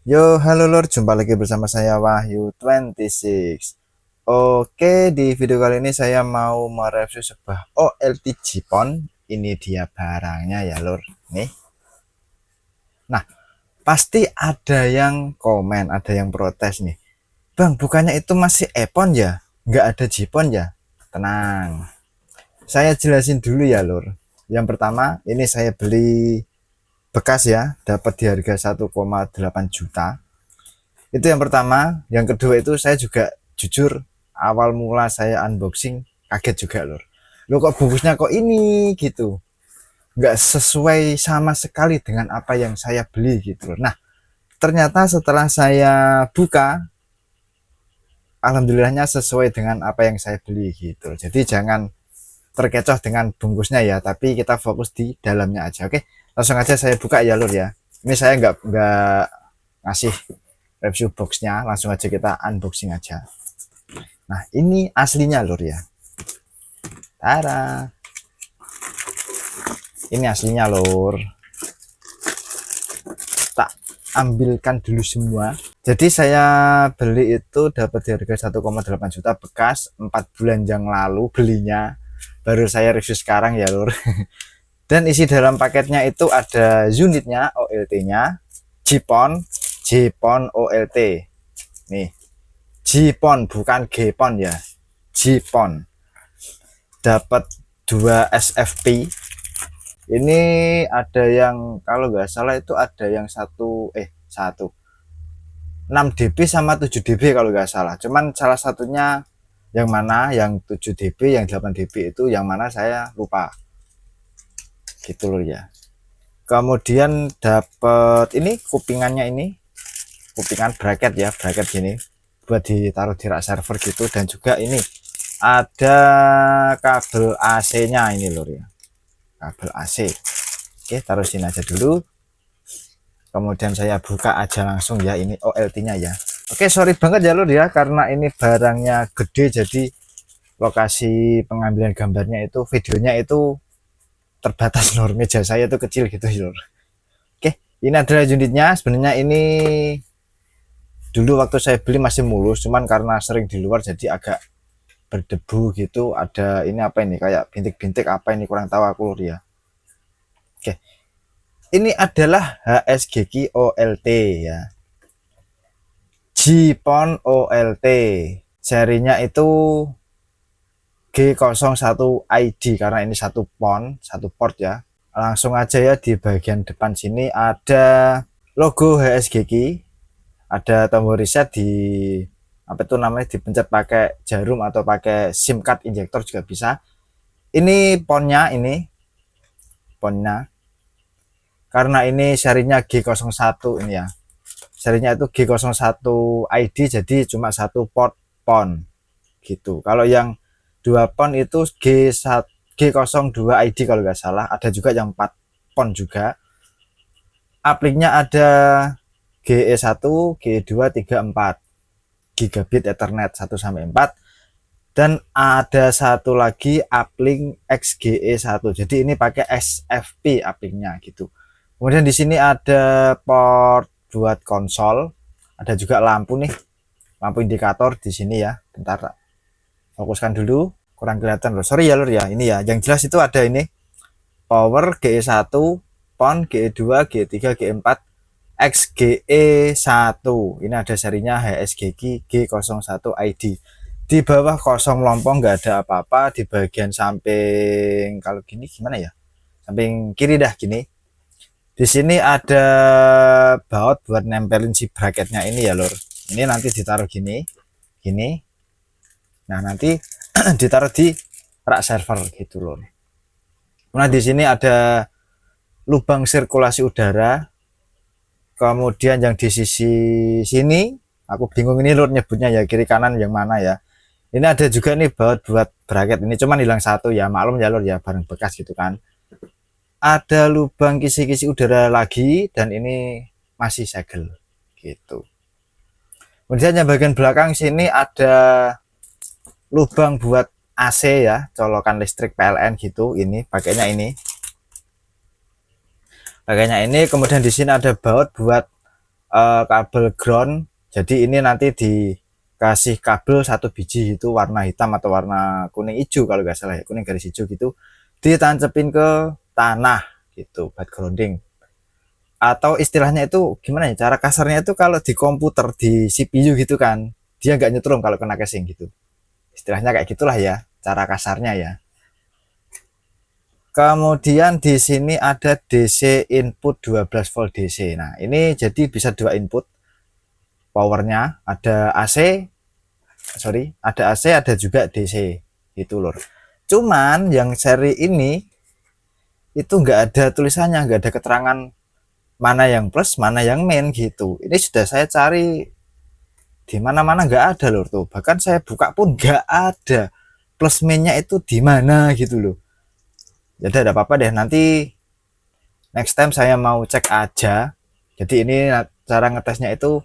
Yo, halo Lur, jumpa lagi bersama saya Wahyu26. Oke, di video kali ini saya mau mereview sebuah OLT Jipon. Ini dia barangnya ya Lur. Nih. Nah, pasti ada yang komen, ada yang protes nih. Bang, bukannya itu masih Epon ya? Nggak ada Jipon ya? Tenang. Saya jelasin dulu ya Lur. Yang pertama, ini saya beli bekas ya, dapat di harga 1,8 juta. Itu yang pertama. Yang kedua itu saya juga jujur awal mula saya unboxing kaget juga Lur. Lo kok bungkusnya kok ini gitu, nggak sesuai sama sekali dengan apa yang saya beli gitu Lur. Nah, ternyata setelah saya buka, alhamdulillahnya sesuai dengan apa yang saya beli gitu. Jadi jangan terkecoh dengan bungkusnya ya, tapi kita fokus di dalamnya aja. Oke, langsung aja saya buka ya Lur ya. Ini saya nggak ngasih review boxnya, langsung aja kita unboxing aja. Nah, ini aslinya Lur ya. Tara. Ini aslinya Lur. Tak ambilkan dulu semua. Jadi saya beli itu dapat di harga 1,8 juta bekas, 4 bulan yang lalu belinya. Baru saya review sekarang ya Lur. Dan isi dalam paketnya itu ada unitnya, OLT-nya, Jipon, Jipon OLT. Nih, Jipon bukan Gpon ya. Jipon. Dapat 2 SFP. Ini ada yang kalau nggak salah itu ada yang satu 6 dB sama 7 dB kalau nggak salah. Cuman salah satunya yang mana, yang 7 dB, yang 8 dB itu yang mana saya lupa. Gitu loh ya. Kemudian dapat ini kupingannya, ini kupingan bracket ya, bracket gini buat ditaruh di rak server gitu. Dan juga ini ada kabel AC-nya ini loh ya, kabel AC. Oke, taruh sini aja dulu. Kemudian saya buka aja langsung ya, ini OLT-nya ya. Oke, sorry banget ya Lur ya, karena ini barangnya gede, jadi lokasi pengambilan gambarnya itu, videonya itu terbatas Lur. Meja saya itu kecil gitu Lur. Oke, ini adalah unitnya. Sebenarnya ini dulu waktu saya beli masih mulus, cuman karena sering di luar jadi agak berdebu gitu. Ada ini apa ini, kayak bintik-bintik apa ini, kurang tahu aku Lur ya. Oke, ini adalah HSGK OLT ya, Jipon OLT. Serinya itu G01 ID karena ini satu port ya. Langsung aja ya, di bagian depan sini ada logo HSGK, ada tombol reset, di apa itu namanya, dipencet pakai jarum atau pakai SIM card injektor juga bisa. Ini ponnya, karena ini serinya G01 ini ya. Serinya itu G01 ID, jadi cuma satu port pon gitu. Kalau yang 2 pon itu G02 ID kalau nggak salah. Ada juga yang 4 pon juga. Apliknya ada GE1, G2, 3, 4 gigabit Ethernet 1 sampai 4. Dan ada satu lagi uplink XGE1. Jadi ini pakai SFP uplinknya gitu. Kemudian di sini ada port buat konsol, ada juga lampu nih, lampu indikator di sini ya. Bentar, fokuskan dulu, kurang kelihatan loh. Sorry ya Lur ya. Ini ya, yang jelas itu ada ini power GE1, PON, GE2, GE3, GE4, XGE1. Ini ada serinya HSGK G01 ID. Di bawah kosong lompong, nggak ada apa-apa. Di bagian samping, kalau gini gimana ya? Samping kiri dah gini. Di sini ada baut buat nempelin si bracketnya ini ya Lur. Ini nanti ditaruh gini, gini. Nah, nanti ditaruh di rak server gitu Lur. Nah, di sini ada lubang sirkulasi udara. Kemudian yang di sisi sini, aku bingung ini Lur nyebutnya ya, kiri kanan yang mana ya. Ini ada juga nih baut buat bracket. Ini cuman hilang satu ya, maklum ya Lur ya, barang bekas gitu kan. Ada lubang kisi-kisi udara lagi, dan ini masih segel gitu. Kemudian yang bagian belakang sini ada lubang buat AC ya, colokan listrik PLN gitu. Ini pakainya ini. Kemudian di sini ada baut buat kabel ground. Jadi ini nanti dikasih kabel 1 biji itu warna hitam atau warna kuning hijau kalau nggak salah ya, kuning garis hijau gitu, ditancepin ke tanah gitu, backgrounding. Atau istilahnya itu gimana ya, cara kasarnya itu kalau di komputer di CPU gitu kan, dia nggak nyetrum kalau kena casing gitu, istilahnya kayak gitulah ya cara kasarnya ya. Kemudian di sini ada DC input 12 volt DC. Nah, ini jadi bisa 2 input powernya, ada AC, ada AC, ada juga DC gitu lor. Cuman yang seri ini itu nggak ada tulisannya, nggak ada keterangan mana yang plus, mana yang main gitu. Ini sudah saya cari di mana-mana nggak ada lor tuh. Bahkan saya buka pun nggak ada plus mainnya itu di mana gitu loh. Jadi ada apa-apa deh, nanti next time saya mau cek aja. Jadi ini cara ngetesnya itu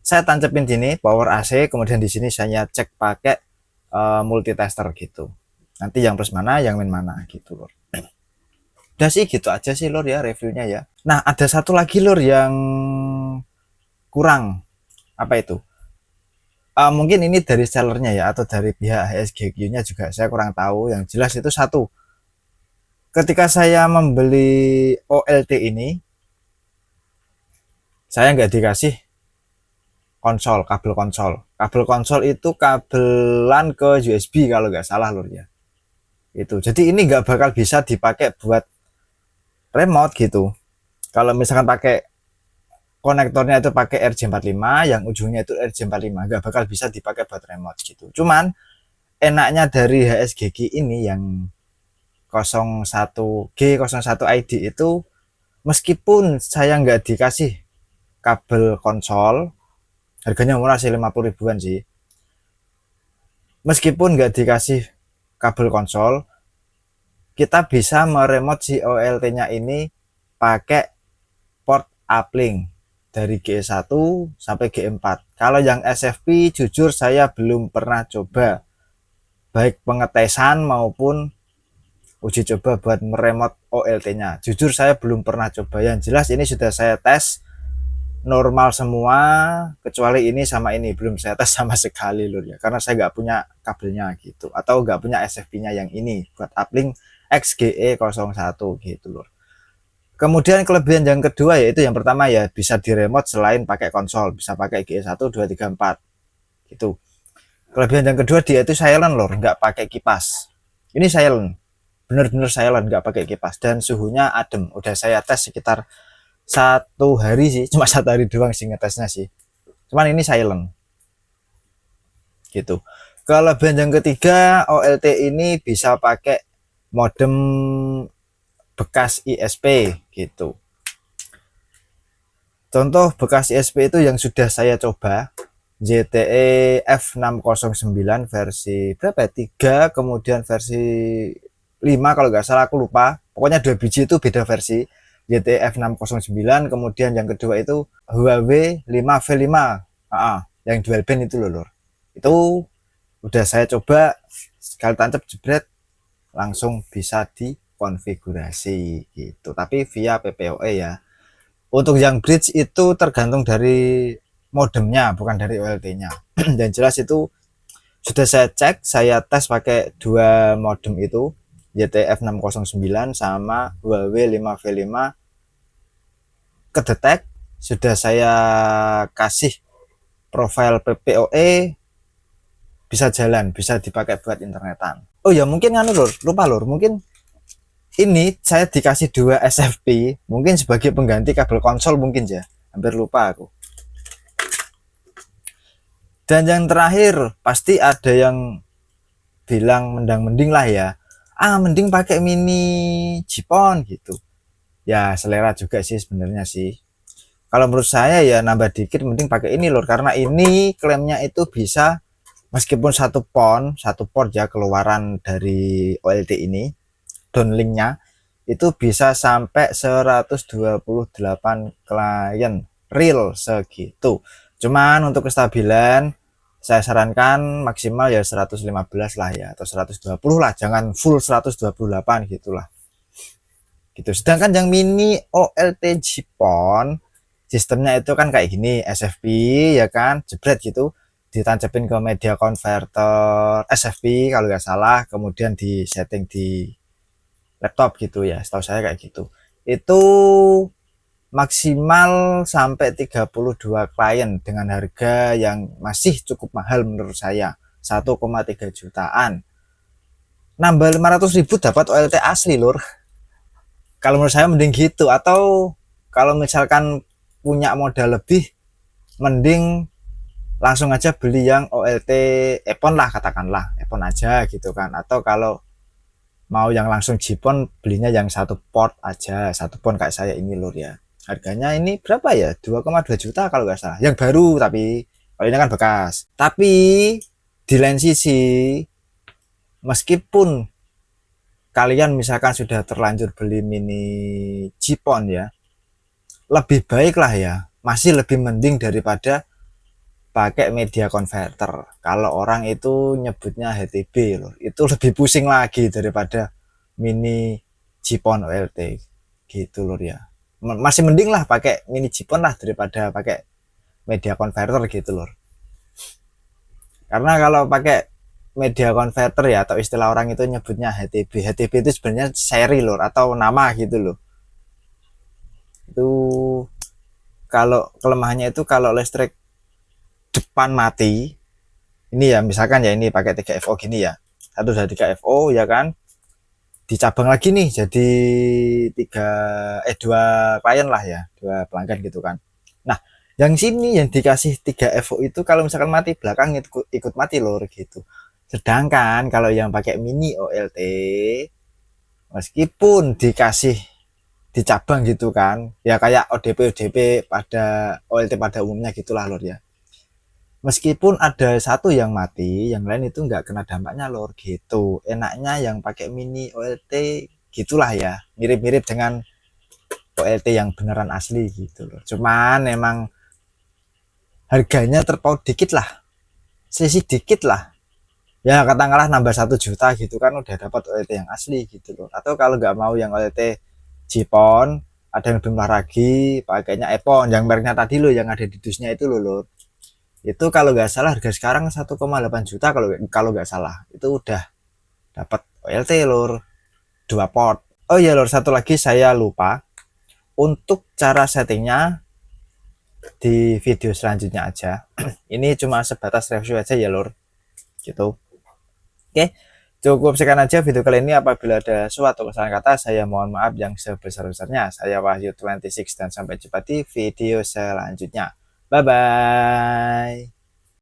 saya tancapin sini power AC, kemudian di sini saya cek pakai multitester gitu. Nanti yang plus mana, yang min mana gitu lor. Udah sih gitu aja sih lor ya reviewnya ya. Nah, ada satu lagi lor yang kurang. Apa itu? Mungkin ini dari sellernya ya, atau dari pihak HSGQ-nya juga saya kurang tahu. Yang jelas itu satu, ketika saya membeli OLT ini, saya nggak dikasih konsol, kabel konsol. Kabel konsol itu kabelan ke USB kalau nggak salah lor ya. Itu. Jadi ini nggak bakal bisa dipakai buat remote gitu. Kalau misalkan pakai konektornya itu pakai RJ45, yang ujungnya itu RJ45, nggak bakal bisa dipakai buat remote gitu. Cuman enaknya dari HSGG ini yang 01G01ID itu, meskipun saya nggak dikasih kabel konsol, harganya murah sih, 50 ribuan sih. Meskipun nggak dikasih kabel konsol, kita bisa meremote si OLT-nya ini pakai port uplink dari G1 sampai G4. Kalau yang SFP jujur saya belum pernah coba, baik pengetesan maupun uji coba buat meremote OLT-nya. Jujur saya belum pernah coba. Yang jelas ini sudah saya tes normal semua, kecuali ini sama ini belum saya tes sama sekali lur ya, karena saya nggak punya kabelnya gitu, atau nggak punya SFP-nya yang ini buat uplink XGE01 gitu lur. Kemudian kelebihan yang kedua yaitu yang pertama ya, bisa diremote selain pakai konsol, bisa pakai GE1, 2, 3, 4 gitu. Kelebihan yang kedua dia itu silent lor, nggak pakai kipas. Ini silent, bener-bener silent, nggak pakai kipas, dan suhunya adem. Udah saya tes sekitar 1 hari sih, cuma 1 hari doang sih ngetesnya sih. Cuman ini silent gitu. Kelebihan yang ketiga, OLT ini bisa pakai modem bekas ISP gitu. Contoh bekas ISP itu yang sudah saya coba, ZTE F609 versi berapa ya? 3, kemudian versi 5 kalau nggak salah, aku lupa. Pokoknya 2 biji itu beda versi. ZTE F609, kemudian yang kedua itu Huawei 5V5. Yang dual band itu loh, lor. Itu udah saya coba, sekali tancap jebret langsung bisa dikonfigurasi gitu. Tapi via PPOE ya. Untuk yang bridge itu tergantung dari modemnya, bukan dari OLT-nya. Dan jelas itu sudah saya cek, saya tes pakai 2 modem itu, ZTE F609 sama Huawei 5V5, kedetek. Sudah saya kasih profil PPOE, bisa jalan, bisa dipakai buat internetan. Oh ya, mungkin anu lur, lupa lur, mungkin ini saya dikasih 2 SFP, mungkin sebagai pengganti kabel konsol mungkin ya, hampir lupa aku. Dan yang terakhir, pasti ada yang bilang mending lah ya, mending pakai mini Jipon gitu. Ya selera juga sih sebenarnya sih. Kalau menurut saya ya nambah dikit mending pakai ini lur, karena ini klaimnya itu bisa, meskipun satu port ya keluaran dari OLT ini, downlinknya itu bisa sampai 128 klien real segitu. Cuman untuk kestabilan saya sarankan maksimal ya 115 lah ya, atau 120 lah, jangan full 128 gitulah gitu. Sedangkan yang mini OLT Jipon sistemnya itu kan kayak gini, SFP ya kan, jebret gitu, ditancepin ke media converter SFP kalau nggak salah, kemudian di setting di laptop gitu ya, setahu saya kayak gitu. Itu maksimal sampai 32 klien dengan harga yang masih cukup mahal menurut saya, 1,3 jutaan. Nambah 500.000 dapat OLT asli lur. Kalau menurut saya mending gitu, atau kalau misalkan punya modal lebih, mending langsung aja beli yang OLT Epon lah, katakanlah Epon aja gitu kan. Atau kalau mau yang langsung Jipon, belinya yang satu port aja, satu port kayak saya ini lur ya. Harganya ini berapa ya, 2,2 juta kalau nggak salah, yang baru. Tapi kalau ini kan bekas. Tapi di lain sisi, meskipun kalian misalkan sudah terlanjur beli mini Jipon ya, lebih baik lah ya, masih lebih mending daripada pakai media converter. Kalau orang itu nyebutnya HTB loh, itu lebih pusing lagi daripada mini Jipon OLT gitu loh ya. Masih mending lah pakai mini Jipon lah daripada pakai media converter gitu loh. Karena kalau pakai media converter ya, atau istilah orang itu nyebutnya HTB, HTB itu sebenarnya seri loh, atau nama gitu loh. Itu kalau kelemahannya itu, kalau listrik depan mati, ini ya misalkan ya ini pakai 3FO gini ya, satu dari 3FO ya kan, dicabang lagi nih jadi dua klien lah ya, dua pelanggan gitu kan. Nah yang sini yang dikasih 3FO itu kalau misalkan mati, belakang ikut mati lor gitu. Sedangkan kalau yang pakai mini OLT, meskipun dikasih dicabang gitu kan ya, kayak ODP pada OLT pada umumnya gitulah lor ya, meskipun ada satu yang mati, yang lain itu nggak kena dampaknya lor gitu. Enaknya yang pakai mini OLT gitulah ya, mirip-mirip dengan OLT yang beneran asli gitu loh. Cuman emang harganya terpaut dikit lah, selisih dikit lah ya, katakanlah nambah 1 juta gitu kan, udah dapat OLT yang asli gitu loh. Atau kalau nggak mau yang OLT Jipon, ada yang lebih murah lagi, pakainya Epon yang mereknya tadi loh, yang ada di dusnya itu loh. Itu kalau nggak salah harga sekarang 1,8 juta, kalau nggak salah itu udah dapat OLT lor, 2 port. Oh iya lor, satu lagi saya lupa, untuk cara settingnya di video selanjutnya aja. Ini cuma sebatas review aja ya lor gitu. Oke, cukup sekian aja video kali ini. Apabila ada suatu kesalahan kata, saya mohon maaf yang sebesar-besarnya. Saya Wahyu 26 dan sampai jumpa di video selanjutnya. Bye bye.